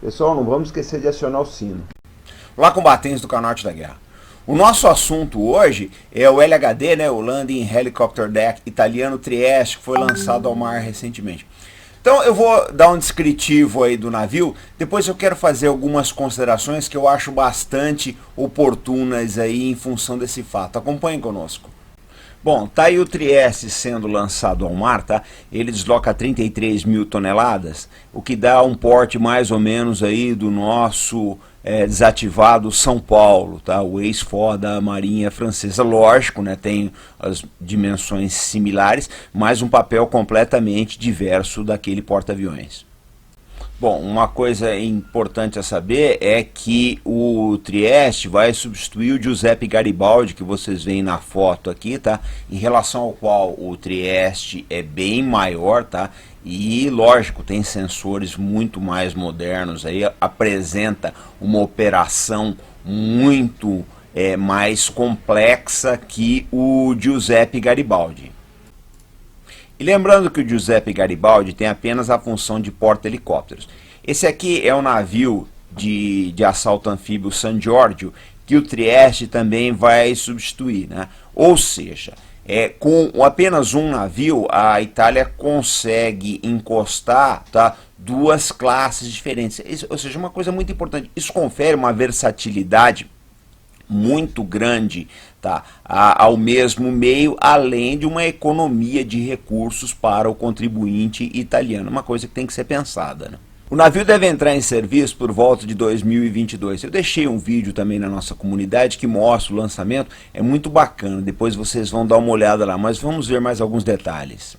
Pessoal, não vamos esquecer de acionar o sino. Olá, combatentes do canal Arte da Guerra. O nosso assunto hoje é o LHD, né, o Landing Helicopter Deck italiano Trieste, que foi lançado ao mar recentemente. Então eu vou dar um descritivo aí do navio, depois eu quero fazer algumas considerações que eu acho bastante oportunas aí em função desse fato. Acompanhem conosco. Bom, tá aí o Trieste sendo lançado ao mar, tá? Ele desloca 33 mil toneladas, o que dá um porte mais ou menos aí do nosso desativado São Paulo, tá? O ex-for da Marinha Francesa, lógico, né? Tem as dimensões similares, mas um papel completamente diverso daquele porta-aviões. Bom, uma coisa importante a saber é que o Trieste vai substituir o Giuseppe Garibaldi, que vocês veem na foto aqui, tá? Em relação ao qual o Trieste é bem maior, tá? E, lógico, tem sensores muito mais modernos, aí apresenta uma operação muito mais complexa que o Giuseppe Garibaldi. E lembrando que o Giuseppe Garibaldi tem apenas a função de porta-helicópteros. Esse aqui é o navio de assalto anfíbio San Giorgio, que o Trieste também vai substituir, né? Ou seja, com apenas um navio, a Itália consegue encostar, tá, duas classes diferentes. Ou seja, uma coisa muito importante, isso confere uma versatilidade muito grande, tá, ao mesmo meio, além de uma economia de recursos para o contribuinte italiano, uma coisa que tem que ser pensada, né? O navio deve entrar em serviço por volta de 2022. Eu deixei um vídeo também na nossa comunidade que mostra o lançamento, é muito bacana, depois vocês vão dar uma olhada lá, mas vamos ver mais alguns detalhes.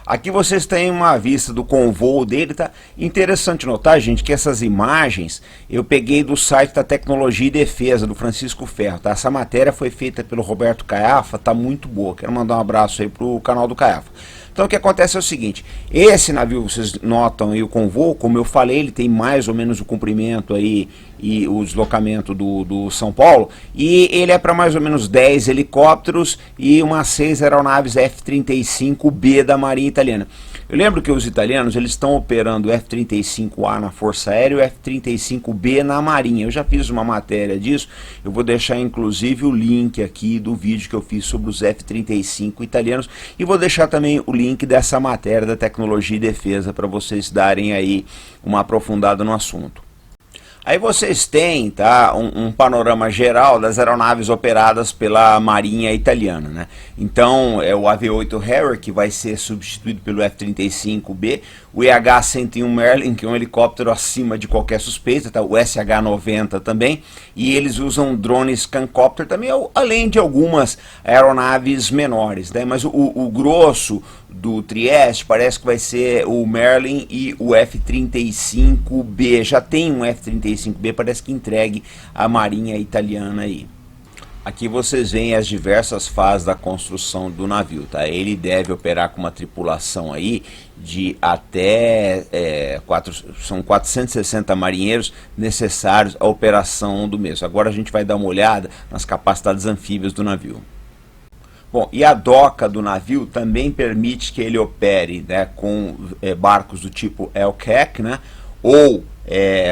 Aqui vocês têm uma vista do convoo dele, tá? Interessante notar, gente, que essas imagens eu peguei do site da Tecnologia e Defesa, do Francisco Ferro, tá? Essa matéria foi feita pelo Roberto Caiafa, tá muito boa. Quero mandar um abraço aí pro canal do Caiafa. Então o que acontece é o seguinte, esse navio, vocês notam aí o convoo, como eu falei, ele tem mais ou menos o comprimento aí e o deslocamento do São Paulo, e ele é para mais ou menos 10 helicópteros e umas 6 aeronaves F-35B da Marinha Italiana. Eu lembro que os italianos, eles estão operando o F-35A na Força Aérea e o F-35B na Marinha. Eu já fiz uma matéria disso, eu vou deixar inclusive o link aqui do vídeo que eu fiz sobre os F-35 italianos e vou deixar também o link dessa matéria da Tecnologia e Defesa para vocês darem aí uma aprofundada no assunto. Aí vocês têm, tá, um panorama geral das aeronaves operadas pela Marinha Italiana, né? Então é o AV-8 Harrier, que vai ser substituído pelo F-35B, o EH-101 Merlin, que é um helicóptero acima de qualquer suspeita, tá? O SH-90 também, e eles usam drones Scancopter também, além de algumas aeronaves menores, né? Mas o grosso do Trieste parece que vai ser o Merlin e o F-35B. Já tem um F-35B, parece que entregue à Marinha Italiana aí. Aqui vocês veem as diversas fases da construção do navio, tá? Ele deve operar com uma tripulação aí de até são 460 marinheiros necessários à operação do mesmo. Agora a gente vai dar uma olhada nas capacidades anfíbias do navio. Bom, e a doca do navio também permite que ele opere, né, com barcos do tipo LCAC, né, ou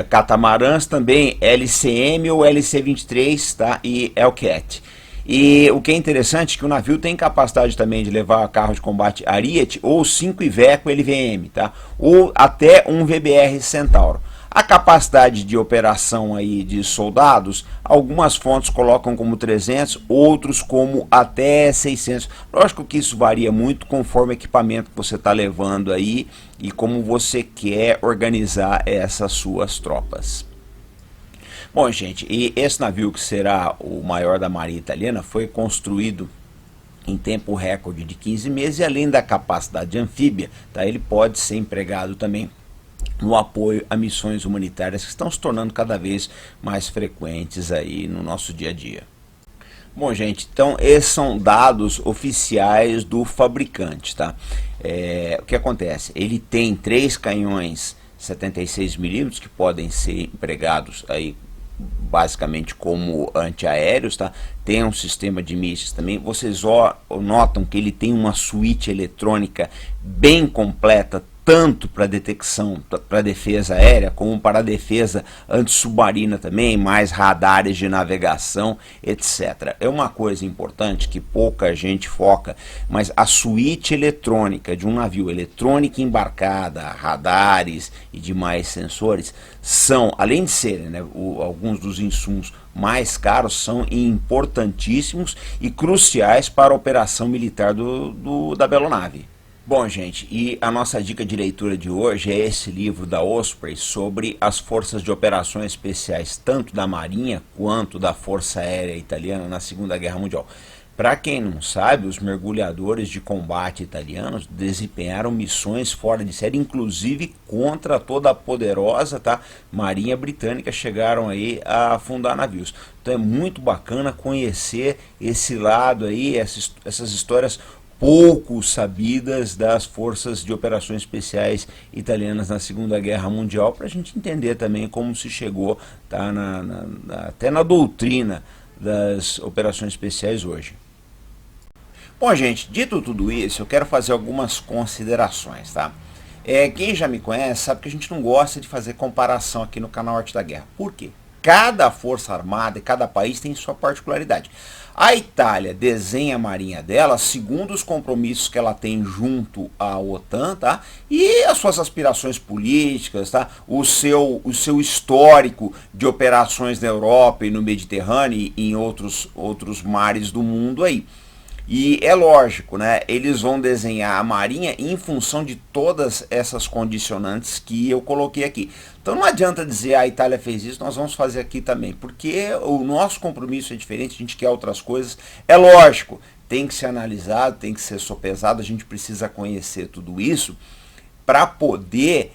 catamarãs também LCM ou LC-23, tá, e LCAT. E o que é interessante é que o navio tem capacidade também de levar carro de combate Ariete ou 5 Iveco LVM, tá, ou até um VBR Centauro. A capacidade de operação aí de soldados, algumas fontes colocam como 300, outros como até 600. Lógico que isso varia muito conforme o equipamento que você está levando aí e como você quer organizar essas suas tropas. Bom, gente, e esse navio, que será o maior da Marinha Italiana, foi construído em tempo recorde de 15 meses e, além da capacidade anfíbia, tá, ele pode ser empregado também no apoio a missões humanitárias que estão se tornando cada vez mais frequentes aí no nosso dia a dia. Bom, gente, então esses são dados oficiais do fabricante, tá? O que acontece? Ele tem 3 canhões 76mm que podem ser empregados aí basicamente como antiaéreos, tá? Tem um sistema de mísseis também. Vocês notam que ele tem uma suíte eletrônica bem completa, tanto para detecção, para defesa aérea, como para a defesa antissubmarina também, mais radares de navegação, etc. É uma coisa importante que pouca gente foca, mas a suíte eletrônica de um navio, eletrônica embarcada, radares e demais sensores, são, além de serem, né, alguns dos insumos mais caros, são importantíssimos e cruciais para a operação militar da Belonave. Bom, gente, e a nossa dica de leitura de hoje é esse livro da Osprey sobre as forças de operações especiais, tanto da Marinha quanto da Força Aérea Italiana na Segunda Guerra Mundial. Para quem não sabe, os mergulhadores de combate italianos desempenharam missões fora de série, inclusive contra toda a poderosa Marinha Britânica, chegaram aí a afundar navios. Então é muito bacana conhecer esse lado aí, essas histórias pouco sabidas das forças de operações especiais italianas na Segunda Guerra Mundial, para a gente entender também como se chegou até na doutrina das operações especiais hoje. Bom, gente, dito tudo isso, eu quero fazer algumas considerações, tá? Quem já me conhece sabe que a gente não gosta de fazer comparação aqui no canal Arte da Guerra. Por quê? Cada força armada e cada país tem sua particularidade. A Itália desenha a marinha dela segundo os compromissos que ela tem junto à OTAN, tá? E as suas aspirações políticas, tá? O seu histórico de operações na Europa e no Mediterrâneo e em outros mares do mundo aí. E é lógico, né? Eles vão desenhar a marinha em função de todas essas condicionantes que eu coloquei aqui. Então não adianta dizer a Itália fez isso, nós vamos fazer aqui também, porque o nosso compromisso é diferente, a gente quer outras coisas. É lógico, tem que ser analisado, tem que ser sopesado, a gente precisa conhecer tudo isso para poder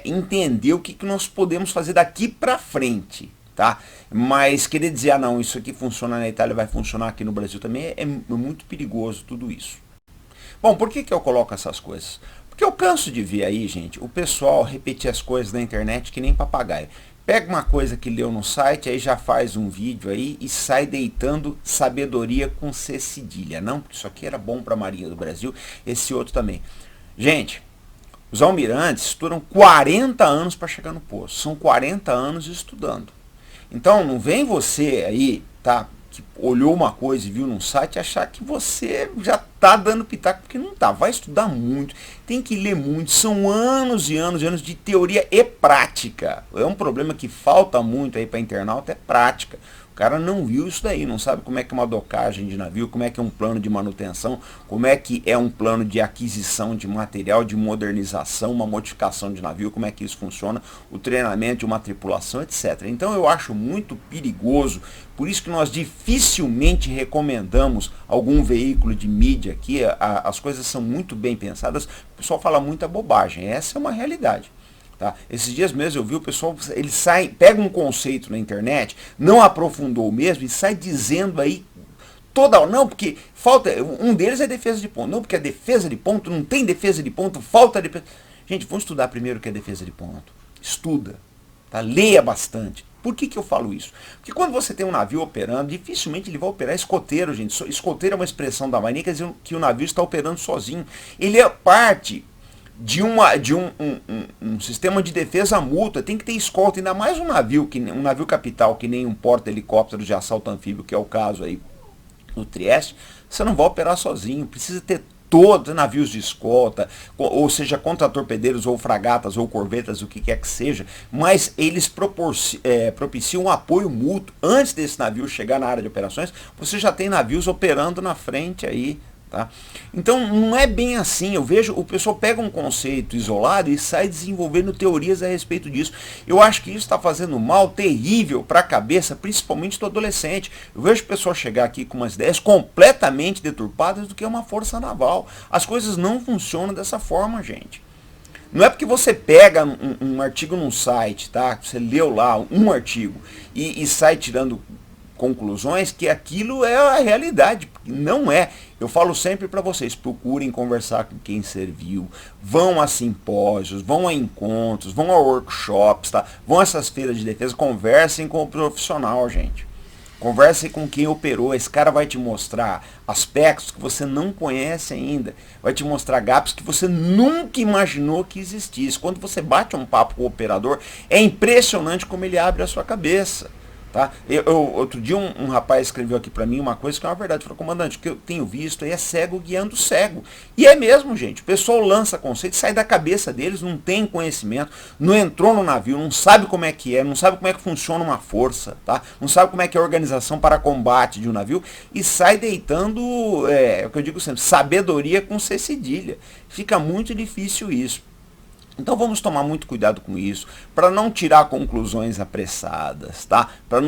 entender o que nós podemos fazer daqui para frente. Tá? Mas querer dizer, não, isso aqui funciona na Itália, vai funcionar aqui no Brasil também, é muito perigoso tudo isso. Bom, por que eu coloco essas coisas? Porque eu canso de ver aí, gente, o pessoal repetir as coisas na internet que nem papagaio. Pega uma coisa que leu no site, aí já faz um vídeo aí e sai deitando sabedoria com C cedilha. Não, porque isso aqui era bom para a Marinha do Brasil, esse outro também. Gente, os almirantes estudam 40 anos para chegar no posto, são 40 anos estudando. Então não vem você aí, tá, que olhou uma coisa e viu num site achar que você já tá dando pitaco, porque não tá. Vai estudar muito, tem que ler muito, são anos e anos e anos de teoria e prática. É um problema que falta muito aí para internauta, é prática. O cara não viu isso daí, não sabe como é que é uma docagem de navio, como é que é um plano de manutenção, como é que é um plano de aquisição de material, de modernização, uma modificação de navio, como é que isso funciona, o treinamento de uma tripulação, etc. Então eu acho muito perigoso, por isso que nós dificilmente recomendamos algum veículo de mídia aqui, as coisas são muito bem pensadas, o pessoal fala muita bobagem, essa é uma realidade. Tá? Esses dias mesmo eu vi o pessoal, ele pega um conceito na internet, não aprofundou mesmo e sai dizendo aí não, porque falta, um deles é defesa de ponto, não, porque a defesa de ponto, não tem defesa de ponto, falta defesa. Gente, vamos estudar primeiro o que é defesa de ponto. Estuda, tá? Leia bastante. Por que eu falo isso? Porque quando você tem um navio operando, dificilmente ele vai operar escoteiro, gente. Escoteiro é uma expressão da Marinha, quer dizer que o navio está operando sozinho. Ele é parte de um sistema de defesa mútua, tem que ter escolta, ainda mais um navio capital, que nem um porta-helicóptero de assalto anfíbio, que é o caso aí no Trieste, você não vai operar sozinho, precisa ter todos navios de escolta, ou seja, contra-torpedeiros, ou fragatas, ou corvetas, o que quer que seja, mas eles propiciam um apoio mútuo. Antes desse navio chegar na área de operações, você já tem navios operando na frente aí. Tá? Então não é bem assim, eu vejo o pessoal pega um conceito isolado e sai desenvolvendo teorias a respeito disso. Eu acho que isso está fazendo mal terrível para a cabeça, principalmente do adolescente. Eu vejo o pessoal chegar aqui com umas ideias completamente deturpadas do que é uma força naval. As coisas não funcionam dessa forma, gente. Não é porque você pega um artigo num site, tá? Você leu lá um artigo e sai tirando conclusões que aquilo é a realidade. Não é. Eu falo sempre para vocês, procurem conversar com quem serviu, vão a simpósios, vão a encontros, vão a workshops, tá? Vão a essas feiras de defesa, conversem com o profissional, gente. Converse com quem operou, esse cara vai te mostrar aspectos que você não conhece ainda, vai te mostrar gaps que você nunca imaginou que existisse. Quando você bate um papo com o operador, é impressionante como ele abre a sua cabeça. Tá? Outro dia um rapaz escreveu aqui pra mim uma coisa que é uma verdade. Falou, comandante, o que eu tenho visto aí é cego guiando cego. E é mesmo, gente. O pessoal lança conceito, sai da cabeça deles, não tem conhecimento, não entrou no navio, não sabe como é que é, não sabe como é que funciona uma força, tá? Não sabe como é que é a organização para combate de um navio e sai deitando, o que eu digo sempre, sabedoria com C cedilha. Fica muito difícil isso. Então vamos tomar muito cuidado com isso, para não tirar conclusões apressadas, tá? Para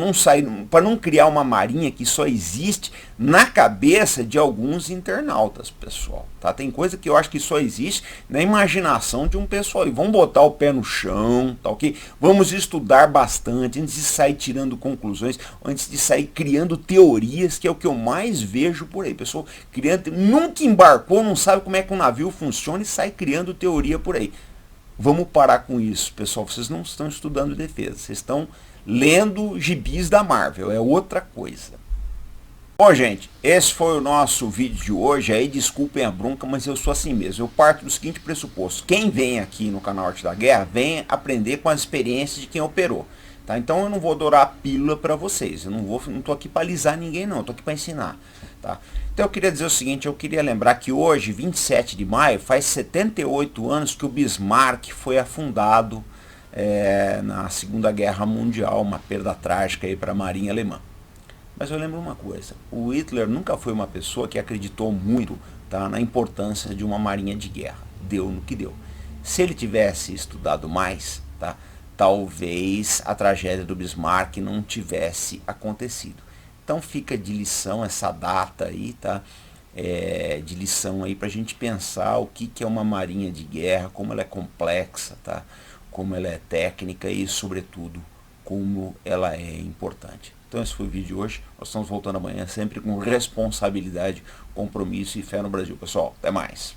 não criar uma marinha que só existe na cabeça de alguns internautas, pessoal, tá? Tem coisa que eu acho que só existe na imaginação de um pessoal. E vamos botar o pé no chão, tá ok? Vamos estudar bastante antes de sair tirando conclusões, antes de sair criando teorias, que é o que eu mais vejo por aí. Pessoal criando, nunca embarcou, não sabe como é que um navio funciona e sai criando teoria por aí. Vamos parar com isso, pessoal. Vocês não estão estudando defesa, vocês estão lendo gibis da Marvel, é outra coisa. Bom, gente, esse foi o nosso vídeo de hoje. Aí desculpem a bronca, mas eu sou assim mesmo. Eu parto do seguinte pressuposto: quem vem aqui no canal Arte da Guerra, vem aprender com as experiências de quem operou. Tá? Então eu não vou dourar a pílula para vocês. Eu não tô aqui para alisar ninguém, não. Eu tô aqui para ensinar. Tá? Então eu queria dizer o seguinte, eu queria lembrar que hoje, 27 de maio, faz 78 anos que o Bismarck foi afundado na Segunda Guerra Mundial, uma perda trágica para a Marinha Alemã. Mas eu lembro uma coisa, o Hitler nunca foi uma pessoa que acreditou muito, tá, na importância de uma marinha de guerra. Deu no que deu. Se ele tivesse estudado mais, tá, talvez a tragédia do Bismarck não tivesse acontecido. Então fica de lição essa data aí, tá? De lição aí pra gente pensar o que é uma marinha de guerra, como ela é complexa, tá? Como ela é técnica e, sobretudo, como ela é importante. Então esse foi o vídeo de hoje. Nós estamos voltando amanhã sempre com responsabilidade, compromisso e fé no Brasil. Pessoal, até mais.